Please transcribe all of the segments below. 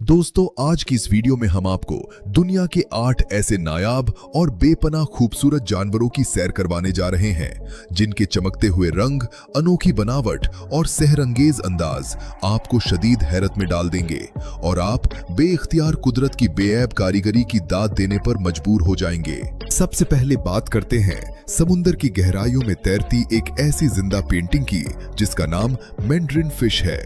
दोस्तों, आज की इस वीडियो में हम आपको दुनिया के 8 ऐसे नायाब और बेपनाह खूबसूरत जानवरों की सैर करवाने जा रहे हैं जिनके चमकते हुए रंग, अनोखी बनावट और सहरंगेज अंदाज आपको शदीद हैरत में डाल देंगे और आप बेइख्तियार कुदरत की बेऐब कारीगरी की दाद देने पर मजबूर हो जाएंगे। सबसे पहले बात करते हैं समुद्र की गहराइयों में तैरती एक ऐसी जिंदा पेंटिंग की जिसका नाम मैंड्रिन फिश है।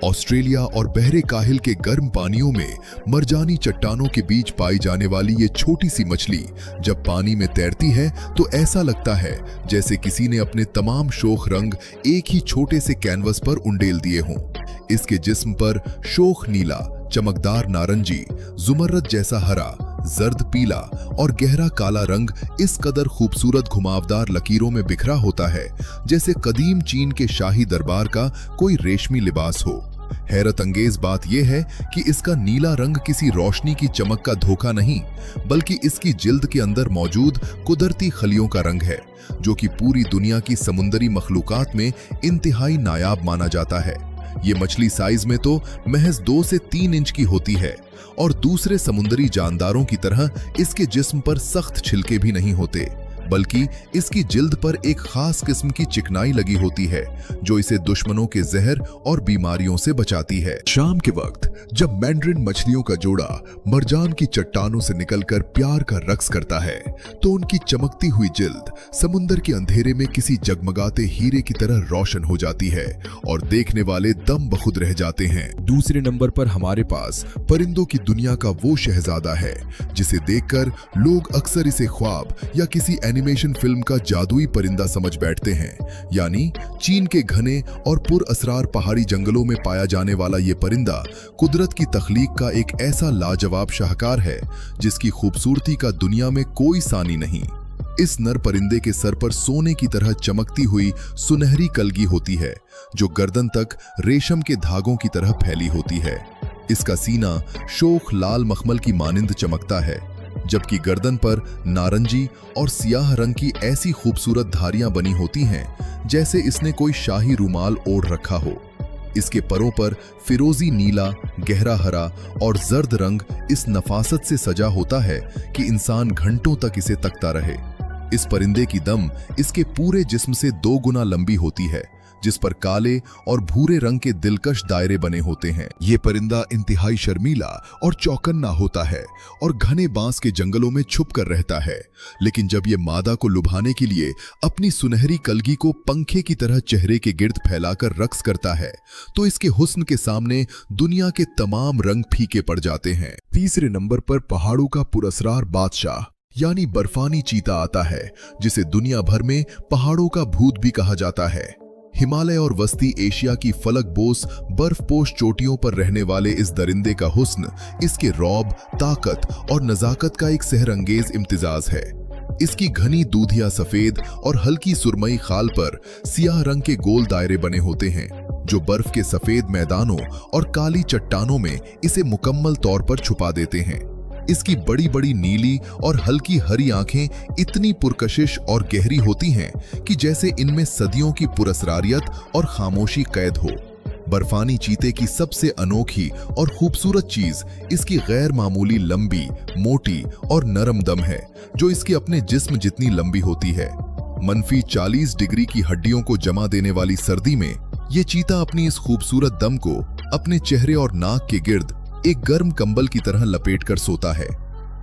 ऑस्ट्रेलिया और बहरे काहिल के गर्म पानियों में मरजानी चट्टानों के बीच पाई जाने वाली ये छोटी सी मछली जब पानी में तैरती है तो ऐसा लगता है जैसे किसी ने अपने तमाम शोख रंग एक ही छोटे से कैनवस पर उंडेल दिए हों। इसके जिस्म पर शोख नीला, चमकदार नारंगी, जुमर्रद जैसा हरा, जर्द पीला और गहरा काला रंग इस कदर खूबसूरत घुमावदार लकीरों में बिखरा होता है जैसे कदीम चीन के शाही दरबार का कोई रेशमी लिबास हो। हैरत अंगेज बात यह है कि इसका नीला रंग किसी रोशनी की चमक का धोखा नहीं, बल्कि इसकी जिल्द के अंदर मौजूद कुदरती खलियों का रंग है, जो कि पूरी दुनिया की समुद्री मखलूकात में इंतहाई नायाब माना जाता है। ये मछली साइज में तो महज 2 से 3 इंच की होती है और दूसरे समुद्री जानदारों की तरह इसके जिस्म पर सख्त छिलके भी नहीं होते, बल्कि इसकी जिल्द पर एक खास किस्म की चिकनाई लगी होती है जो इसे दुश्मनों के जहर और बीमारियों से बचाती है। शाम के वक्त जब मैंड्रिन मछलियों का जोड़ा मरजान की चट्टानों से निकलकर प्यार का रक्स करता है तो उनकी चमकती हुई जिल्द समुद्र के अंधेरे में किसी जगमगाते हीरे की तरह रोशन हो जाती है और देखने वाले दम बखुद रह जाते हैं। दूसरे नंबर पर हमारे पास परिंदों की दुनिया का वो शहजादा है जिसे देखकर लोग अक्सर इसे ख्वाब या किसी एनिमेशन फिल्म का जादुई परिंदा समझ बैठते हैं। यानी चीन के घने और पुरअसरार पहाड़ी जंगलों में पाया जाने वाला ये परिंदा कुदरत की तख्लीक का एक ऐसा लाजवाब शाहकार है जिसकी खूबसूरती का दुनिया में कोई सानी नहीं। इस नर परिंदे के सर पर सोने की तरह चमकती हुई सुनहरी कलगी होती है जो गर्दन तक रेशम के धागों की तरह फैली होती है। इसका सीना शोख लाल मखमल की मानिंद चमकता है, जबकि गर्दन पर नारंगी और सियाह रंग की ऐसी खूबसूरत धारियां बनी होती हैं जैसे इसने कोई शाही रुमाल ओढ़ रखा हो। इसके परों पर फिरोजी नीला, गहरा हरा और जर्द रंग इस नफासत से सजा होता है कि इंसान घंटों तक इसे तकता रहे। इस परिंदे की दम इसके पूरे जिस्म से 2 गुना लंबी होती है, जिस पर काले और भूरे रंग के दिलकश दायरे बने होते हैं। ये परिंदा इंतहाई शर्मीला और चौकन्ना होता है और घने बांस के जंगलों में छुप कर रहता है, लेकिन जब ये मादा को लुभाने के लिए अपनी सुनहरी कलगी को पंखे की तरह चेहरे के गिर्द फैलाकर रक्स करता है तो इसके हुस्न के सामने दुनिया के तमाम रंग फीके पड़ जाते हैं। तीसरे नंबर पर पहाड़ों का पुरअसरार बादशाह यानी बर्फानी चीता आता है, जिसे दुनिया भर में पहाड़ों का भूत भी कहा जाता है। हिमालय और वस्ती एशिया की फलकबोस बर्फपोश चोटियों पर रहने वाले इस दरिंदे का हुस्न इसके रौब, ताकत और नजाकत का एक सहरंगेज इम्तिजाज है। इसकी घनी दूधिया सफेद और हल्की सुरमई खाल पर सियाह रंग के गोल दायरे बने होते हैं जो बर्फ के सफेद मैदानों और काली चट्टानों में इसे मुकम्मल तौर पर छुपा देते हैं। इसकी बड़ी बड़ी नीली और हल्की हरी आंखें इतनी पुरकशिश और गहरी होती हैं कि जैसे इनमें सदियों की पुरअसरारियत और खामोशी कैद हो। बर्फानी चीते की सबसे अनोखी और खूबसूरत चीज इसकी गैर मामूली लंबी, मोटी और नरम दम है जो इसके अपने जिस्म जितनी लंबी होती है। मनफी 40 डिग्री की हड्डियों को जमा देने वाली सर्दी में ये चीता अपनी इस खूबसूरत दम को अपने चेहरे और नाक के गिर्द एक गर्म कंबल की तरह लपेटकर सोता है।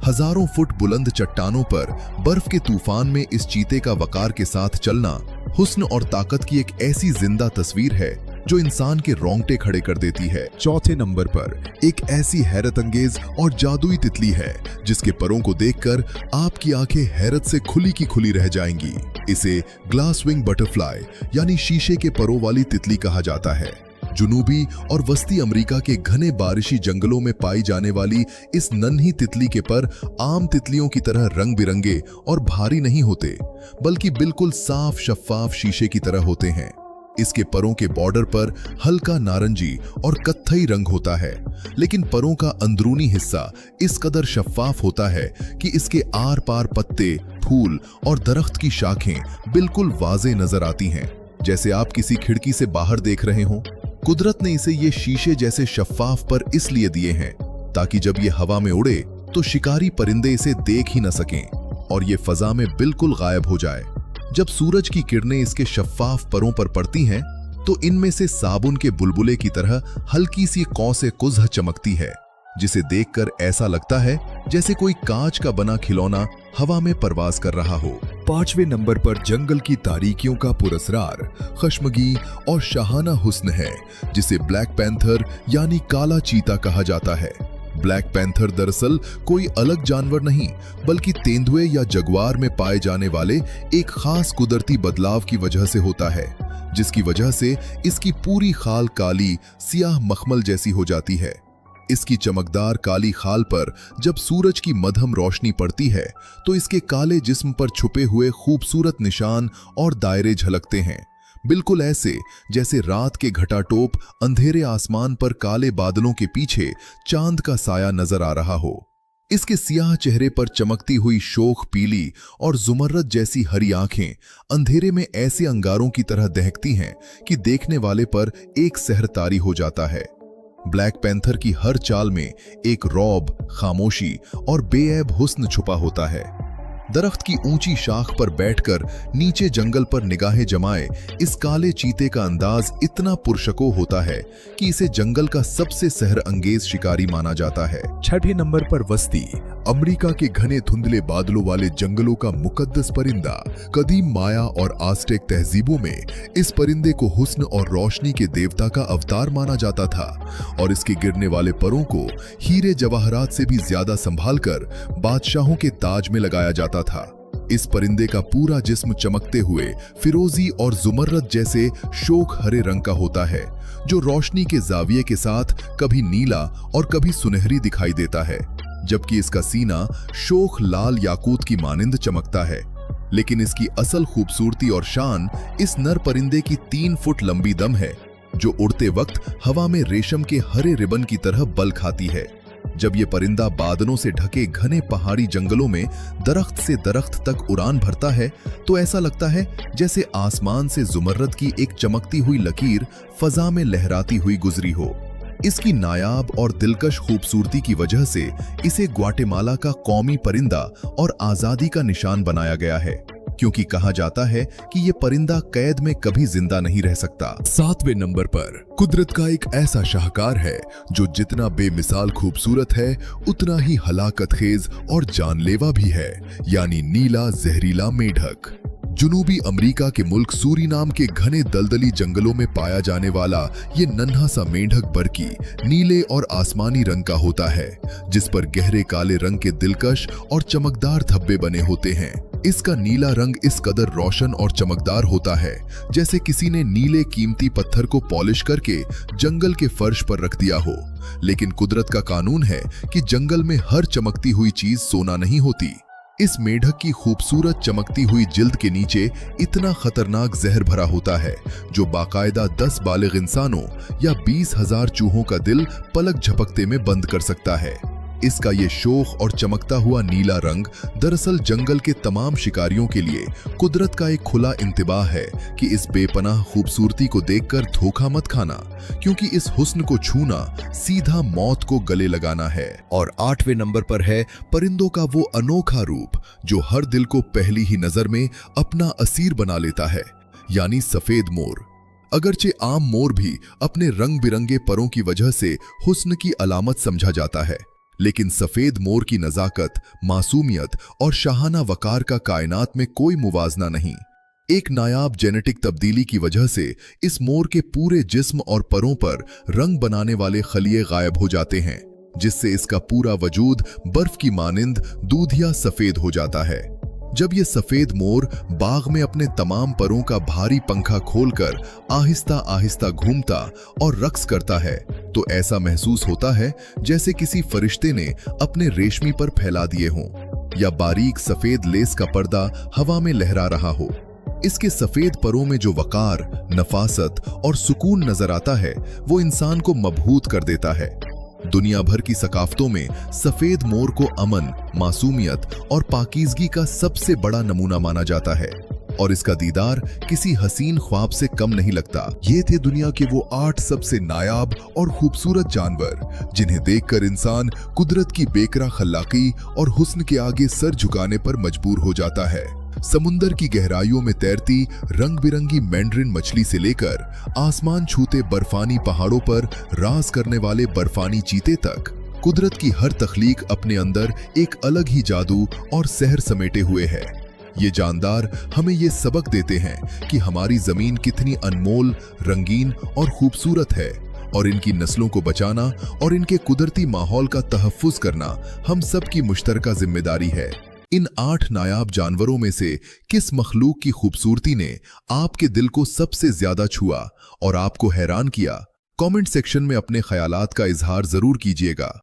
हजारों फुट बुलंद चट्टानों पर बर्फ के तूफान में इस चीते का वकार के साथ चलना हुस्न और ताकत की एक ऐसी जिंदा तस्वीर है जो इंसान के रोंगटे खड़े कर देती है। चौथे नंबर पर एक ऐसी हैरत अंगेज और जादुई तितली है जिसके परों को देखकर आपकी आंखें हैरत से खुली की खुली रह जाएंगी। इसे ग्लास विंग बटरफ्लाई यानी शीशे के परों वाली तितली कहा जाता है। जुनूबी और वस्ती अमेरिका के घने बारिशी जंगलों में पाई जाने वाली इस नन्ही तितली के पर आम तितलियों की तरह रंग बिरंगे और भारी नहीं होते, बल्कि बिल्कुल साफ शफ्फाफ शीशे की तरह होते हैं। इसके परों के बॉर्डर पर हल्का नारंगी और कत्थई रंग होता है, लेकिन परों का अंदरूनी हिस्सा इस कदर शफ्फाफ होता है कि इसके आर पार पत्ते, फूल और दरख्त की शाखें बिल्कुल वाज़े नजर आती हैं, जैसे आप किसी खिड़की से बाहर देख रहे हों। कुदरत ने इसे ये शीशे जैसे शफ्फाफ पर इसलिए दिए हैं ताकि जब ये हवा में उड़े तो शिकारी परिंदे इसे देख ही न सकें और ये फजा में बिल्कुल गायब हो जाए। जब सूरज की किरणें इसके शफ्फाफ परों पर पड़ती हैं तो इनमें से साबुन के बुलबुले की तरह हल्की सी कौसे कुज़ चमकती है, जिसे देखकर ऐसा लगता है जैसे कोई कांच का बना खिलौना हवा में परवाज कर रहा हो। 5वें नंबर पर जंगल की तारीकियों का पुरस्कार खश्मगी और शाहाना हुस्न है, जिसे ब्लैक पैंथर यानी काला चीता कहा जाता है। ब्लैक पैंथर दरअसल कोई अलग जानवर नहीं, बल्कि तेंदुए या जगुआर में पाए जाने वाले एक खास कुदरती बदलाव की वजह से होता है, जिसकी वजह से इसकी पूरी खाल काली सियाह मखमल जैसी हो जाती है। इसकी चमकदार काली खाल पर जब सूरज की मध्यम रोशनी पड़ती है तो इसके काले जिस्म पर छुपे हुए खूबसूरत निशान और दायरे झलकते हैं, बिल्कुल ऐसे जैसे रात के घटाटोप अंधेरे आसमान पर काले बादलों के पीछे चांद का साया नजर आ रहा हो। इसके सियाह चेहरे पर चमकती हुई शोख पीली और जुमर्रद जैसी हरी आंखें अंधेरे में ऐसे अंगारों की तरह दहकती हैं कि देखने वाले पर एक सहर तारी हो जाता है। ब्लैक पैंथर की हर चाल में एक रौब, खामोशी और बेऐब हुस्न छुपा होता है। दरख्त की ऊंची शाख पर बैठकर नीचे जंगल पर निगाहें जमाए इस काले चीते का अंदाज इतना पुरशको होता है कि इसे जंगल का सबसे सहर अंगेज शिकारी माना जाता है। 6वें नंबर पर वस्ती, अमेरिका के घने धुंधले बादलों वाले जंगलों का मुकद्दस परिंदा। कदीम माया और आस्टेक तहजीबों में इस परिंदे को हुस्न और रोशनी के देवता का अवतार माना जाता था और इसके गिरने वाले परों को हीरे जवाहरात से भी ज्यादा संभालकर बादशाहों के ताज में लगाया जाता था। इस परिंदे का पूरा जिस्म चमकते हुए फिरोजी और जुमर्रद जैसे शोख हरे रंग का होता है, जो रोशनी के जाविये के साथ कभी नीला और कभी सुनहरी दिखाई देता है, जबकि इसका सीना शोख लाल याकूत की मानिंद चमकता है। लेकिन इसकी असल खूबसूरती और शान इस नर परिंदे की 3 फुट लंबी दम है, जो उड़ते वक्त हवा में रेशम के हरे रिबन की तरह बल खाती है। जब ये परिंदा बादलों से ढके घने पहाड़ी जंगलों में दरख्त से दरख्त तक उड़ान भरता है तो ऐसा लगता है जैसे आसमान से जुमर्रद की एक चमकती हुई लकीर फजा में लहराती हुई गुजरी हो। इसकी नायाब और दिलकश खूबसूरती की वजह से इसे ग्वाटेमाला का कौमी परिंदा और आजादी का निशान बनाया गया है, क्योंकि कहा जाता है कि ये परिंदा कैद में कभी जिंदा नहीं रह सकता। 7वें नंबर पर कुदरत का एक ऐसा शाहकार है जो जितना बेमिसाल खूबसूरत है उतना ही हलाकत खेज और जानलेवा भी है, यानी नीला जहरीला मेढक। जुनूबी अमेरिका के मुल्क सूरीनाम के घने दलदली जंगलों में पाया जाने वाला ये नन्हा सा मेंढक बरकी नीले और आसमानी रंग का होता है, जिस पर गहरे काले रंग के दिलकश और चमकदार धब्बे बने होते हैं। इसका नीला रंग इस कदर रोशन और चमकदार होता है जैसे किसी ने नीले कीमती पत्थर को पॉलिश करके जंगल के फर्श पर रख दिया हो। लेकिन कुदरत का कानून है कि जंगल में हर चमकती हुई चीज सोना नहीं होती। इस मेढक की खूबसूरत चमकती हुई जिल्द के नीचे इतना खतरनाक जहर भरा होता है जो बाकायदा 10 बालिग इंसानों या 20,000 चूहों का दिल पलक झपकते में बंद कर सकता है। इसका ये शोख और चमकता हुआ नीला रंग दरअसल जंगल के तमाम शिकारियों के लिए कुदरत का एक खुला इंतिबाह है कि इस बेपनाह खूबसूरती को देखकर धोखा मत खाना, क्योंकि इस हुस्न को छूना सीधा मौत को गले लगाना है। और 8वें नंबर पर है परिंदों का वो अनोखा रूप जो हर दिल को पहली ही नजर में अपना असीर बना लेता है, यानी सफेद मोर। अगरचे आम मोर भी अपने रंग बिरंगे परों की वजह से हुस्न की अलामत समझा जाता है, लेकिन सफेद मोर की नजाकत, मासूमियत और शाहाना वकार का कायनात में कोई मुवाजना नहीं। एक नायाब जेनेटिक तब्दीली की वजह से इस मोर के पूरे जिस्म और परों पर रंग बनाने वाले खलिए गायब हो जाते हैं, जिससे इसका पूरा वजूद बर्फ की मानिंद दूधिया सफेद हो जाता है। जब ये सफेद मोर बाग में अपने तमाम परों का भारी पंखा खोलकर आहिस्ता आहिस्ता घूमता और रक्स करता है तो ऐसा महसूस होता है जैसे किसी फरिश्ते ने अपने रेशमी पर फैला दिए हों या बारीक सफेद लेस का पर्दा हवा में लहरा रहा हो। इसके सफेद परों में जो वकार, नफासत और सुकून नजर आता है वो इंसान को मबहूत कर देता है। दुनिया भर की सकाफतों में सफेद मोर को अमन, मासूमियत और पाकीज़गी का सबसे बड़ा नमूना माना जाता है। और इसका दीदार किसी हसीन ख्वाब से कम नहीं लगता। ये थे दुनिया के वो 8 सबसे नायाब और खूबसूरत जानवर जिन्हें देखकर इंसान कुदरत की बेकरा खल्लाकी और हुस्न के आगे सर झुकाने पर मजबूर हो जाता है। समुंदर की गहराइयों में तैरती रंग बिरंगी मैंड्रिन मछली से लेकर आसमान छूते बर्फानी पहाड़ों पर राज करने वाले बर्फानी चीते तक, कुदरत की हर तख्लीक अपने अंदर एक अलग ही जादू और सहर समेटे हुए है। ये जानदार हमें ये सबक देते हैं कि हमारी जमीन कितनी अनमोल, रंगीन और खूबसूरत है और इनकी नस्लों को बचाना और इनके कुदरती माहौल का तहफ्फुज करना हम सब की मुश्तरका जिम्मेदारी है। इन 8 नायाब जानवरों में से किस मखलूक की खूबसूरती ने आपके दिल को सबसे ज्यादा छुआ और आपको हैरान किया? कमेंट सेक्शन में अपने ख्यालात का इजहार जरूर कीजिएगा।